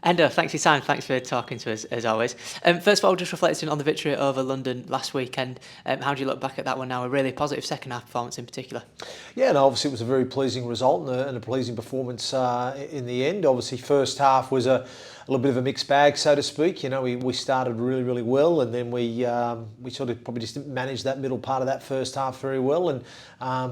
Endo, thanks for your time. Thanks for talking to us, as always. First of all, just reflecting on the victory over London last weekend, how do you look back at that one now? A really positive second half performance in particular. Yeah, and obviously it was a very pleasing result and a pleasing performance in the end. Obviously, first half was a little bit of a mixed bag, so to speak. You know, we started really well, and then we sort of probably just didn't manage that middle part of that first half very well, and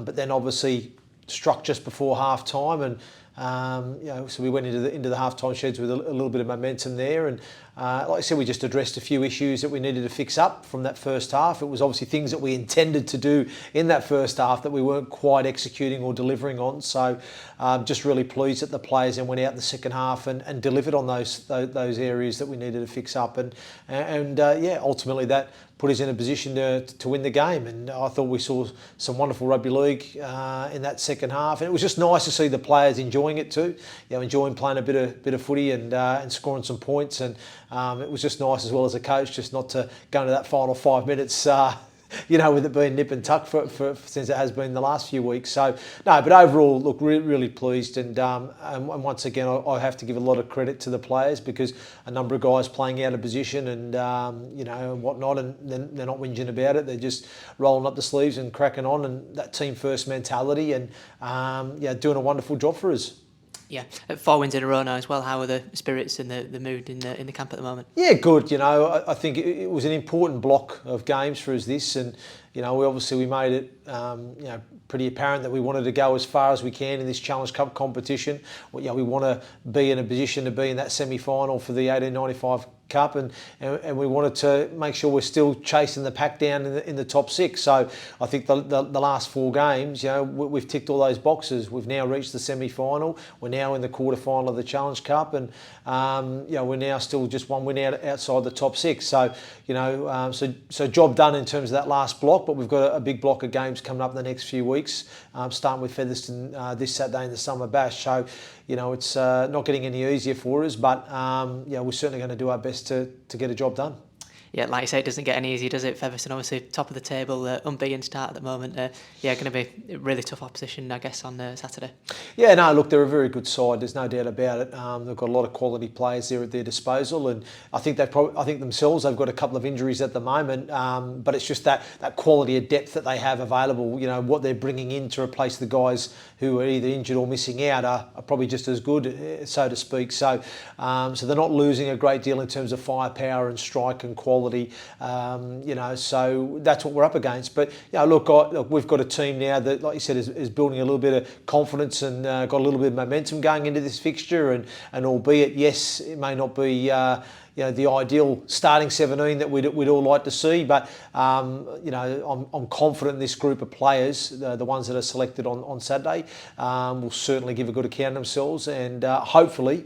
but then obviously struck just before half time, and so we went into the half-time sheds with a little bit of momentum there, and like I said, we just addressed a few issues that we needed to fix up from that first half. It was obviously things that we intended to do in that first half that we weren't quite executing or delivering on. So just really pleased that the players then went out in the second half and delivered on those areas that we needed to fix up, and ultimately that put us in a position to win the game. And I thought we saw some wonderful rugby league in that second half, and it was just nice to see the players enjoying it too. You know, enjoying playing a bit of footy and scoring some points. And it was just nice as well as a coach just not to go into that final 5 minutes. With it being nip and tuck for since it has been the last few weeks. So no, but overall, look, really pleased, and once again, I have to give a lot of credit to the players, because a number of guys playing out of position and and whatnot, and they're not whinging about it. They're just rolling up the sleeves and cracking on, and that team first mentality, and doing a wonderful job for us. Yeah, 4 wins in a row now as well. How are the spirits and the mood in the camp at the moment? Yeah, good. You know, I think it was an important block of games for us this, and we made it pretty apparent that we wanted to go as far as we can in this Challenge Cup competition. We want to be in a position to be in that semi-final for the 1895 Cup, and we wanted to make sure we're still chasing the pack down in the top six. So I think the last 4 games, we've ticked all those boxes. We've now reached the semi-final. We're now in the quarter-final of the Challenge Cup, and we're now still just one win outside the top 6. So so job done in terms of that last block. But we've got a big block of games coming up in the next few weeks, starting with Featherstone this Saturday in the Summer Bash. So it's not getting any easier for us, but we're certainly going to do our best to get a job done. Yeah, like you say, it doesn't get any easier, does it? Featherstone, obviously, top of the table, unbeaten start at the moment. Going to be a really tough opposition, I guess, on Saturday. Yeah, no, look, they're a very good side. There's no doubt about it. They've got a lot of quality players there at their disposal, and I think themselves they've got a couple of injuries at the moment. But it's just that quality of depth that they have available. What they're bringing in to replace the guys who are either injured or missing out are probably just as good, so to speak. So they're not losing a great deal in terms of firepower and strike and quality. So that's what we're up against. But look, we've got a team now that, like you said, is building a little bit of confidence and got a little bit of momentum going into this fixture. And albeit, yes, it may not be the ideal starting 17 that we'd all like to see, but I'm confident in this group of players, the ones that are selected on Saturday, will certainly give a good account of themselves, and hopefully,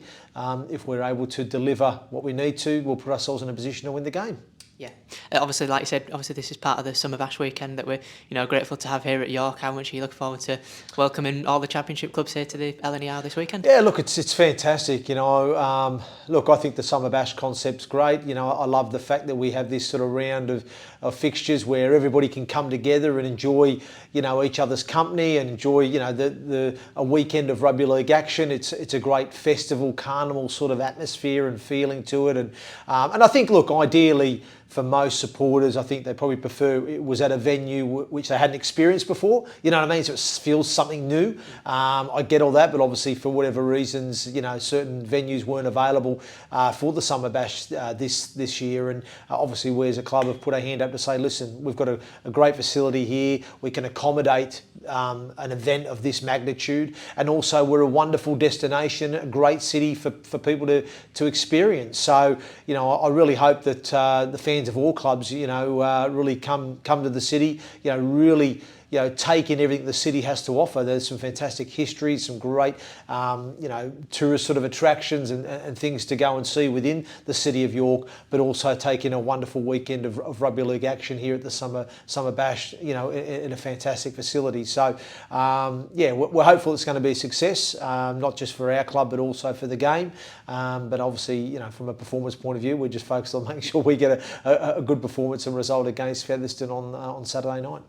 if we're able to deliver what we need to, we'll put ourselves in a position to win the game. Yeah, obviously, like you said, this is part of the Summer Bash weekend that we're grateful to have here at York. How much are you looking forward to welcoming all the Championship clubs here to the LNER this weekend? Yeah, look, it's fantastic. Look, I think the Summer Bash concept's great. I love the fact that we have this sort of round of fixtures where everybody can come together and enjoy each other's company and enjoy a weekend of rugby league action. It's a great festival, carnival sort of atmosphere and feeling to it, and I think, look, ideally, for most supporters, I think they probably prefer it was at a venue which they hadn't experienced before. You know what I mean? So it feels something new. I get all that, but obviously for whatever reasons, certain venues weren't available for the Summer Bash this year. And obviously we as a club have put our hand up to say, listen, we've got a great facility here. We can accommodate an event of this magnitude, and also we're a wonderful destination, a great city for people to experience. So I really hope that the fans of all clubs really come to the city, really take in everything the city has to offer. There's some fantastic history, some great, tourist sort of attractions and things to go and see within the city of York, but also take in a wonderful weekend of rugby league action here at the Summer Bash, in a fantastic facility. So, we're hopeful it's going to be a success, not just for our club, but also for the game. But obviously, from a performance point of view, we're just focused on making sure we get a good performance and result against Featherstone on Saturday night.